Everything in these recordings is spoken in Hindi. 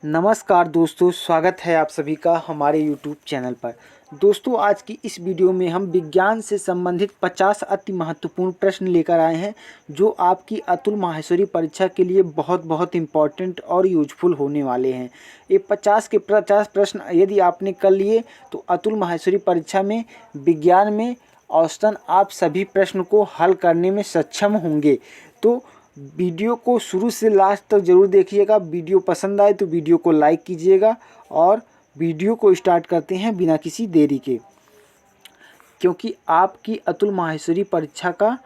नमस्कार दोस्तों, स्वागत है आप सभी का हमारे YouTube चैनल पर। दोस्तों, आज की इस वीडियो में हम विज्ञान से संबंधित 50 अति महत्वपूर्ण प्रश्न लेकर आए हैं जो आपकी अतुल माहेश्वरी परीक्षा के लिए बहुत बहुत इम्पॉर्टेंट और यूजफुल होने वाले हैं। ये 50 के 50 प्रश्न यदि आपने कर लिए तो अतुल माहेश्वरी परीक्षा में विज्ञान में औसतन आप सभी प्रश्न को हल करने में सक्षम होंगे। तो वीडियो को शुरू से लास्ट तक ज़रूर देखिएगा। वीडियो पसंद आए तो वीडियो को लाइक कीजिएगा और वीडियो को स्टार्ट करते हैं बिना किसी देरी के, क्योंकि आपकी अतुल माहेश्वरी परीक्षा का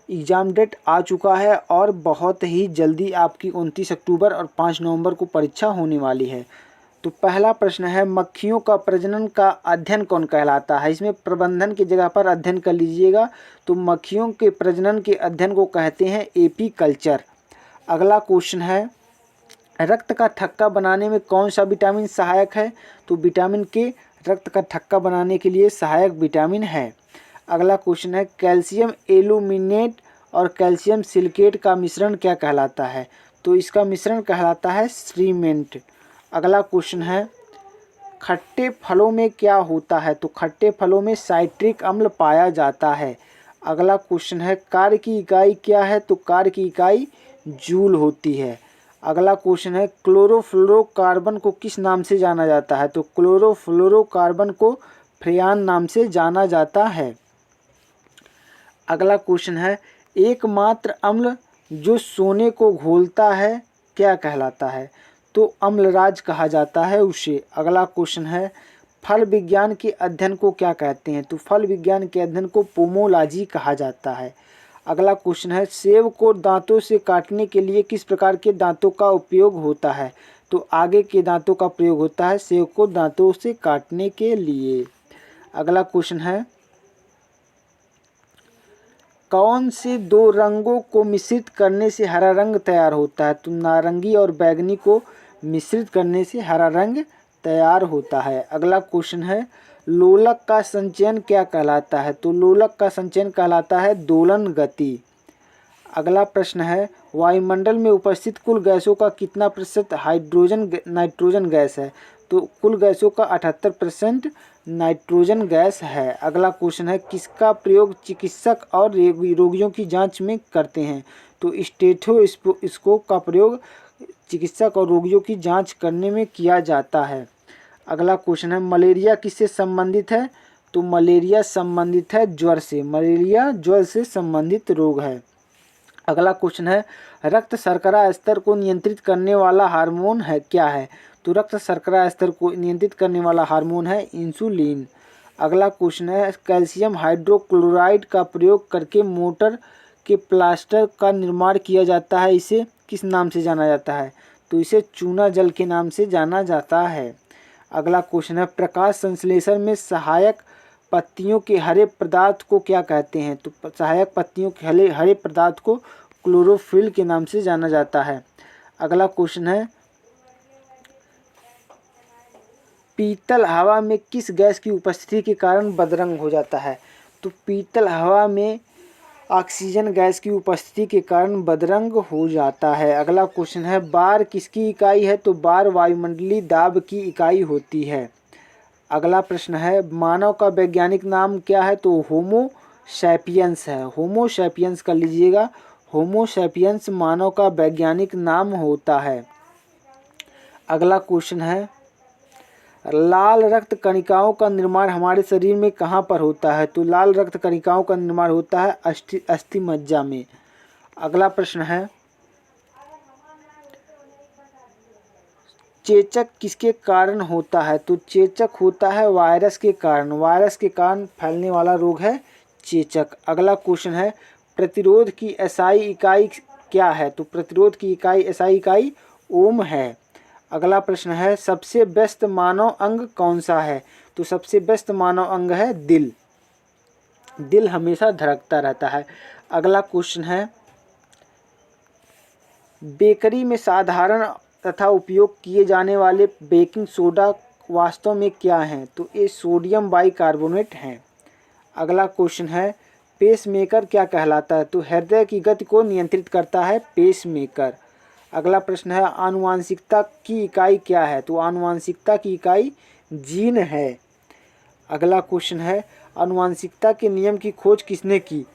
एग्ज़ाम डेट आ चुका है और बहुत ही जल्दी आपकी 29 अक्टूबर और 5 नवंबर को परीक्षा होने वाली है। तो पहला प्रश्न है, मक्खियों का प्रजनन का अध्ययन कौन कहलाता है? इसमें प्रबंधन की जगह पर अध्ययन कर लीजिएगा। तो मक्खियों के प्रजनन के अध्ययन को कहते हैं एपीकल्चर। अगला क्वेश्चन है, रक्त का थक्का बनाने में कौन सा विटामिन सहायक है? तो विटामिन के रक्त का थक्का बनाने के लिए सहायक विटामिन है। अगला क्वेश्चन है, कैल्शियम एल्यूमिनेट और कैल्शियम सिलिकेट का मिश्रण क्या कहलाता है? तो इसका मिश्रण कहलाता है सीमेंट। अगला क्वेश्चन है, खट्टे फलों में क्या होता है? तो खट्टे फलों में साइट्रिक अम्ल पाया जाता है। अगला क्वेश्चन है, कार्य की इकाई क्या है? तो कार्य की इकाई जूल होती है। अगला क्वेश्चन है, क्लोरोफ्लोरोकार्बन को किस नाम से जाना जाता है? तो क्लोरोफ्लोरोकार्बन को फ्रेयान नाम से जाना जाता है। अगला क्वेश्चन है, एकमात्र अम्ल जो सोने को घोलता है क्या कहलाता है? तो अम्लराज कहा जाता है उसे। अगला क्वेश्चन है, फल विज्ञान के अध्ययन को क्या कहते हैं? तो फल विज्ञान के अध्ययन को पोमोलॉजी कहा जाता है। अगला क्वेश्चन है, सेब को दांतों से काटने के लिए किस प्रकार के दांतों का उपयोग होता है? तो आगे के दांतों का प्रयोग होता है सेब को दांतों से काटने के लिए। अगला क्वेश्चन है, कौन से दो रंगों को मिश्रित करने से हरा रंग तैयार होता है? तो नारंगी और बैंगनी को मिश्रित करने से हरा रंग तैयार होता है। अगला क्वेश्चन है, लोलक का संचयन क्या कहलाता है? तो लोलक का संचयन कहलाता है दोलन गति। अगला प्रश्न है, वायुमंडल में उपस्थित कुल गैसों का कितना प्रतिशत नाइट्रोजन गैस है? तो कुल गैसों का 78% नाइट्रोजन गैस है। अगला क्वेश्चन है, किसका प्रयोग चिकित्सक और रोगियों की जांच में करते हैं? तो स्टेथोस्कोप का प्रयोग चिकित्सक और रोगियों की जांच करने में किया जाता है। अगला क्वेश्चन है, मलेरिया किससे संबंधित है? तो मलेरिया संबंधित है ज्वर से। मलेरिया ज्वर से संबंधित रोग है। अगला क्वेश्चन है, रक्त शर्करा स्तर को नियंत्रित करने वाला हार्मोन है क्या है? तो रक्त शर्करा स्तर को नियंत्रित करने वाला हार्मोन है इंसुलिन। अगला क्वेश्चन है, कैल्शियम हाइड्रोक्लोराइड का प्रयोग करके मोटर के प्लास्टर का निर्माण किया जाता है, इसे किस नाम से जाना जाता है? तो इसे चूना जल के नाम से जाना जाता है। अगला क्वेश्चन है, प्रकाश संश्लेषण में सहायक पत्तियों के हरे पदार्थ को क्या कहते हैं? तो सहायक पत्तियों के हरे पदार्थ को क्लोरोफिल के नाम से जाना जाता है। अगला क्वेश्चन है, पीतल हवा में किस गैस की उपस्थिति के कारण बदरंग हो जाता है? तो पीतल हवा में ऑक्सीजन गैस की उपस्थिति के कारण बदरंग हो जाता है। अगला क्वेश्चन है, बार किसकी इकाई है? तो बार वायुमंडलीय दाब की इकाई होती है। अगला प्रश्न है, मानव का वैज्ञानिक नाम क्या है? तो होमो सैपियंस है। होमो सैपियंस कर लीजिएगा। होमो सैपियंस मानव का वैज्ञानिक नाम होता है। अगला क्वेश्चन है, लाल रक्त कणिकाओं का निर्माण हमारे शरीर में कहाँ पर होता है? तो लाल रक्त कणिकाओं का निर्माण होता है अस्थि मज्जा में। अगला प्रश्न है, चेचक किसके कारण होता है? तो चेचक होता है वायरस के कारण। वायरस के कारण फैलने वाला रोग है चेचक। अगला क्वेश्चन है, प्रतिरोध की एसआई इकाई क्या है? तो प्रतिरोध की इकाई एसआई इकाई ओम है। अगला प्रश्न है, सबसे व्यस्त मानव अंग कौन सा है? तो सबसे व्यस्त मानव अंग है दिल। दिल हमेशा धड़कता रहता है। अगला क्वेश्चन है, बेकरी में साधारण तथा उपयोग किए जाने वाले बेकिंग सोडा वास्तव में क्या हैं? तो ये सोडियम बाइकार्बोनेट हैं। अगला क्वेश्चन है, पेसमेकर क्या कहलाता है? तो हृदय की गति को नियंत्रित करता है पेसमेकर। अगला प्रश्न है आनुवांशिकता की इकाई क्या है? तो आनुवांशिकता की इकाई जीन है। अगला क्वेश्चन है आनुवांशिकता के नियम की खोज किसने की?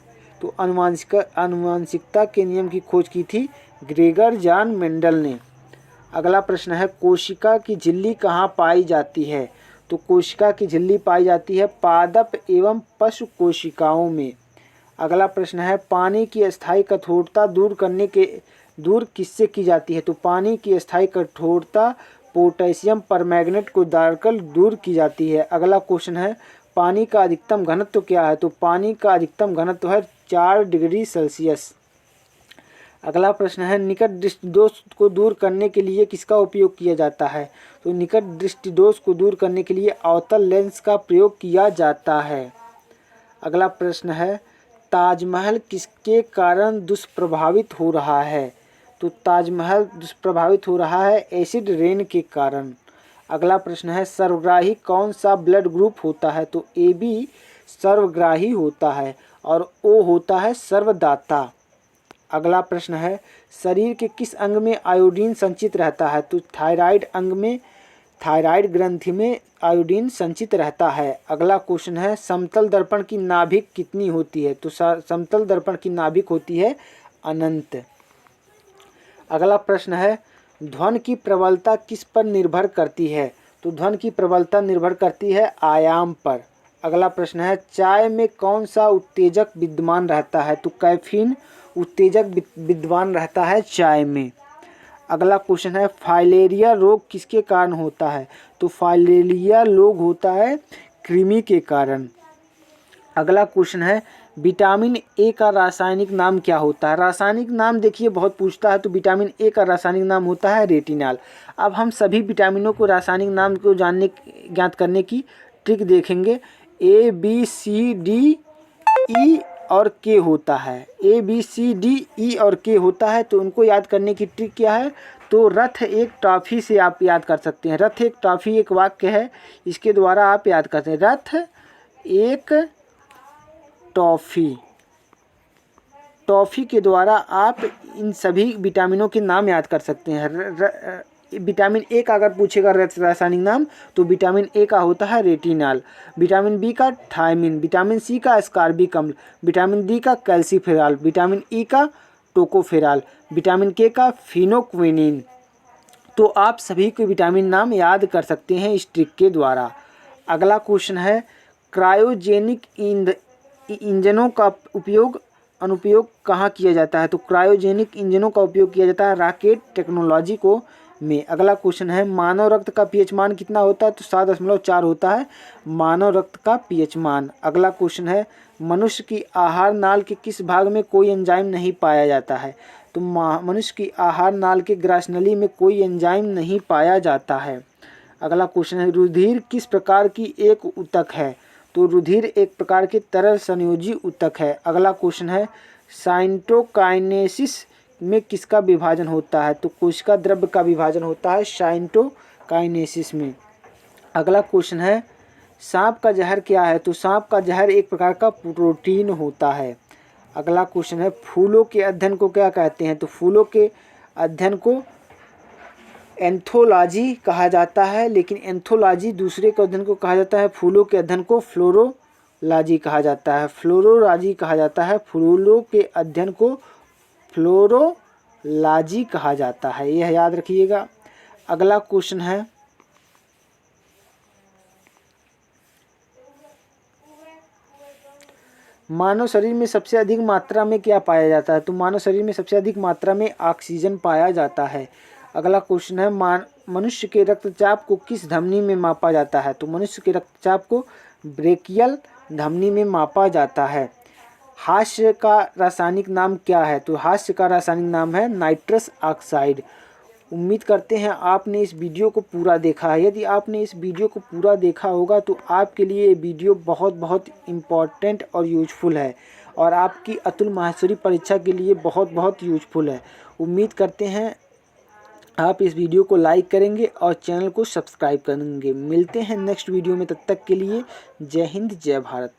तो आनुवांशिकता के नियम की खोज की थी ग्रेगर जॉन मेंडल ने। अगला प्रश्न है कोशिका की झिल्ली कहाँ पाई जाती है? तो कोशिका की झिल्ली पाई जाती है पादप एवं पशु कोशिकाओं में। अगला प्रश्न है पानी की अस्थायी कठोरता दूर किससे की जाती है? तो पानी की अस्थायी कठोरता पोटेशियम परमैंगनेट को डालकर दूर की जाती है। अगला क्वेश्चन है पानी का अधिकतम घनत्व क्या है? तो पानी का अधिकतम घनत्व है 4 डिग्री सेल्सियस। अगला प्रश्न है निकट दृष्टि दोष को दूर करने के लिए किसका उपयोग किया जाता है? तो निकट दृष्टि दोष को दूर करने के लिए अवतल लेंस का प्रयोग किया जाता है। अगला प्रश्न है ताजमहल किसके कारण दुष्प्रभावित हो रहा है? तो ताजमहल दुष्प्रभावित हो रहा है एसिड रेन के कारण। अगला प्रश्न है सर्वग्राही कौन सा ब्लड ग्रुप होता है? तो AB सर्वग्राही होता है और O होता है सर्वदाता। अगला प्रश्न है शरीर के किस अंग में आयोडीन संचित रहता है? तो थायराइड अंग में थायराइड ग्रंथि में आयोडीन संचित रहता है। अगला क्वेश्चन है समतल दर्पण की नाभिक कितनी होती है? तो समतल दर्पण की नाभिक होती है अनंत। अगला प्रश्न है ध्वनि की प्रबलता किस पर निर्भर करती है? तो ध्वनि की प्रबलता निर्भर करती है आयाम पर। अगला प्रश्न है चाय में कौन सा उत्तेजक विद्यमान रहता है? तो कैफीन उत्तेजक विद्यमान रहता है चाय में। अगला क्वेश्चन है फाइलेरिया रोग किसके कारण होता है? तो फाइलेरिया रोग होता है कृमि के कारण। अगला क्वेश्चन है विटामिन ए का रासायनिक नाम क्या होता है? रासायनिक नाम देखिए बहुत पूछता है। तो विटामिन ए का रासायनिक नाम होता है रेटिनॉल। अब हम सभी विटामिनों को रासायनिक नाम को ज्ञात करने की ट्रिक देखेंगे। ABCDE और K होता है। ABCDE और K होता है तो उनको याद करने की ट्रिक क्या है? तो रथ एक टॉफी से आप याद कर सकते हैं। रथ एक टॉफी एक वाक्य है, इसके द्वारा आप याद करते हैं। रथ एक टॉफी, टॉफी के द्वारा आप इन सभी विटामिनों के नाम याद कर सकते हैं। विटामिन ए का अगर पूछेगा रासायनिक नाम तो विटामिन ए का होता है रेटिनॉल, विटामिन बी का थायमिन, विटामिन सी का एस्कॉर्बिक अम्ल, विटामिन डी का कैल्सीफेरॉल, विटामिन ई का टोकोफेरॉल, विटामिन के का फिनोक्विनिन। तो आप सभी के विटामिन नाम याद कर सकते हैं इस ट्रिक के द्वारा। अगला क्वेश्चन है क्रायोजेनिक इंजनों का अनुप्रयोग कहाँ किया जाता है? तो क्रायोजेनिक इंजनों का उपयोग किया जाता है रॉकेट टेक्नोलॉजी को में। अगला क्वेश्चन है मानव रक्त का पीएच मान कितना होता है? तो 7.4 होता है मानव रक्त का पीएच मान। अगला क्वेश्चन है मनुष्य की आहार नाल के किस भाग में कोई एंजाइम नहीं पाया जाता है? तो मनुष्य की आहार नाल के ग्रासनली में कोई एंजाइम नहीं पाया जाता है। अगला क्वेश्चन है रुधिर किस प्रकार की एक ऊतक है? तो रुधिर एक प्रकार के तरल संयोजी ऊतक है। अगला क्वेश्चन है साइटोकाइनेसिस में किसका विभाजन होता है? तो कोशिका द्रव्य का विभाजन होता है साइटोकाइनेसिस में। अगला क्वेश्चन है सांप का जहर क्या है? तो सांप का जहर एक प्रकार का प्रोटीन होता है। अगला क्वेश्चन है फूलों के अध्ययन को क्या कहते हैं? तो फूलों के अध्ययन को एंथोलॉजी कहा जाता है, लेकिन एंथोलॉजी दूसरे के अध्ययन को कहा जाता है। फूलों के अध्ययन को फ्लोरोलॉजी कहा जाता है। फ्लोरोलॉजी कहा जाता है, फूलों के अध्ययन को फ्लोरोलॉजी कहा जाता है, यह याद रखिएगा। अगला क्वेश्चन है मानव शरीर में सबसे अधिक मात्रा में क्या पाया जाता है? तो मानव शरीर में सबसे अधिक मात्रा में ऑक्सीजन पाया जाता है। अगला क्वेश्चन है मनुष्य के रक्तचाप को किस धमनी में मापा जाता है? तो मनुष्य के रक्तचाप को ब्रेकियल धमनी में मापा जाता है। हास्य का रासायनिक नाम क्या है? तो हास्य का रासायनिक नाम है नाइट्रस ऑक्साइड। उम्मीद करते हैं आपने इस वीडियो को पूरा देखा है। यदि आपने इस वीडियो को पूरा देखा होगा तो आपके लिए ये वीडियो बहुत बहुत इम्पॉर्टेंट और यूजफुल है और आपकी अतुल माहेश्वरी परीक्षा के लिए बहुत बहुत यूजफुल है। उम्मीद करते हैं आप इस वीडियो को लाइक करेंगे और चैनल को सब्सक्राइब करेंगे। मिलते हैं नेक्स्ट वीडियो में, तब तक के लिए जय हिंद जय भारत।